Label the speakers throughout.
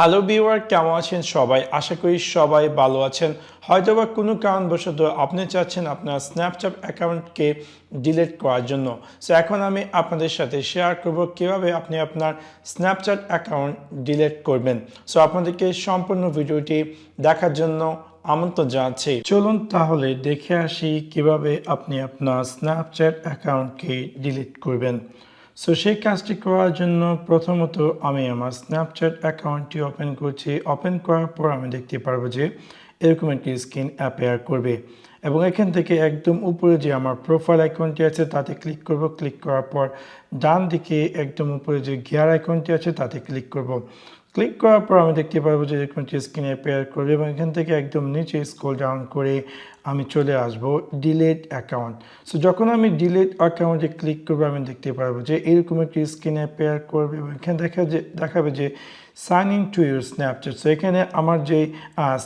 Speaker 1: Hello viewer, কেমন আছেন সবাই? আশা করি সবাই ভালো আছেন। হয়তোবা কোনো কারণবশত আপনি চাচ্ছেন আপনার স্ন্যাপচ্যাট অ্যাকাউন্টকে ডিলিট করার জন্য। সো এখন আমি আপনাদের সাথে শেয়ার করব কিভাবে আপনি আপনার স্ন্যাপচ্যাট অ্যাকাউন্ট ডিলিট করবেন। সো আপনাদেরকে সম্পূর্ণ ভিডিওটি দেখার জন্য আমন্ত্রণ জানাচ্ছি। চলুন তাহলে দেখে আসি কিভাবে আপনি আপনার স্ন্যাপচ্যাট অ্যাকাউন্টকে ডিলিট করবেন। সো সেই কাজটি করার জন্য প্রথমত আমি আমার স্ন্যাপচ্যাট অ্যাকাউন্টটি ওপেন করছি। ওপেন করার পর আমি দেখতে পারবো যে এরকম একটি স্ক্রিন অ্যাপিয়ার করবে এবং এখান থেকে একদম উপরে যে আমার প্রোফাইল আইকনটি আছে তাতে ক্লিক করব। ক্লিক করার পর ডান দিকে একদম উপরে যে গিয়ার আইকনটি আছে তাতে ক্লিক করব। ক্লিক করার পর আমি দেখতে পারবো যে এরকম একটি স্ক্রিন অ্যাপিয়ার করবে এবং এখান থেকে একদম নিচে স্ক্রল ডাউন করে আমি চলে আসব ডিলিট অ্যাকাউন্ট। সো যখন আমি ডিলিট অ্যাকাউন্টে ক্লিক করবো আমি দেখতে পারবো যে এরকম একটি স্ক্রিন অ্যাপিয়ার করবে এবং এখানে দেখাবে যে sign in to your Snapchat. So এখানে আমার যে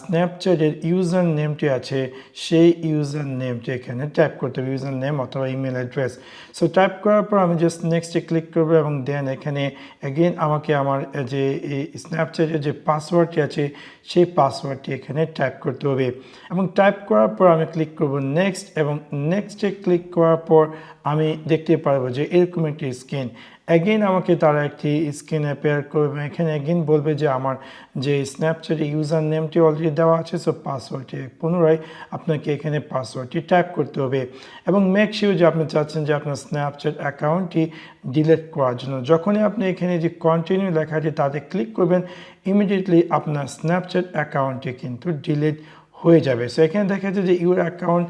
Speaker 1: স্ন্যাপচ্যাটের ইউজার নেমটি আছে সেই ইউজার নেমটি এখানে টাইপ করতে হবে, ইউজার নেম অথবা ইমেল অ্যাড্রেস। সো টাইপ করার পর আমি জাস্ট নেক্সটে ক্লিক করবো এবং দেন এখানে অ্যাগেন আমাকে আমার যে এই স্ন্যাপচ্যাটের যে পাসওয়ার্ডটি আছে সেই পাসওয়ার্ডটি এখানে টাইপ করতে হবে এবং টাইপ করার পর আমি ক্লিক করব নেক্সট এবং নেক্সটে ক্লিক করার পর আমি দেখতে পারবো যে এরকম একটি স্ক্রিন অ্যাগেন আমাকে তারা একটি স্ক্রিন অ্যাপিয়ার করবে। এখানে অ্যাগেন বলবে যে আমার যে স্ন্যাপচ্যাটে ইউজার নেমটি অলরেডি দেওয়া আছে, সো পাসওয়ার্ডটি পুনরায় আপনাকে এখানে পাসওয়ার্ডটি টাইপ করতে হবে এবং মেক শিওর যে আপনি চাচ্ছেন যে আপনার স্ন্যাপচ্যাট অ্যাকাউন্টটি ডিলিট করার জন্য। যখনই আপনি এখানে যে কন্টিনিউ লেখাটি তাতে ক্লিক করবেন ইমিডিয়েটলি আপনার স্ন্যাপচ্যাট অ্যাকাউন্টটি কিন্তু ডিলিট হয়ে যাবে। সো এখানে দেখা যাচ্ছে যে ইউর অ্যাকাউন্ট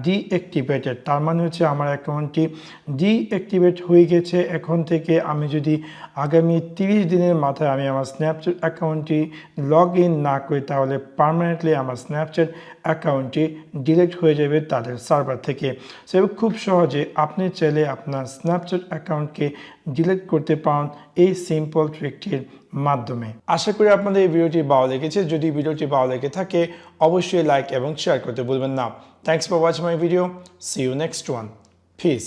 Speaker 1: ডিঅ্যাক্টিভেটেড, তার মানে হচ্ছে আমার অ্যাকাউন্টটি ডিঅ্যাক্টিভেট হয়ে গেছে। এখন থেকে আমি যদি আগামী 30 দিনের মাথায় আমি আমার স্ন্যাপচ্যাট অ্যাকাউন্টটি লগ ইন না করি তাহলে পার্মানেন্টলি আমার স্ন্যাপচ্যাট অ্যাকাউন্টটি ডিলিট হয়ে যাবে তাদের সার্ভার থেকে। সো খুব সহজে আপনি চাইলে আপনার স্ন্যাপচ্যাট অ্যাকাউন্টকে ডিলিট করতে পারেন এই সিম্পল ট্রিকটির মাধ্যমে। আশা করি আপনাদের এই ভিডিওটি ভালো লেগেছে। যদি ভিডিওটি ভালো লেগে থাকে অবশ্যই লাইক এবং শেয়ার করতে ভুলবেন না। Thanks for watching my video. See you next one. Piece.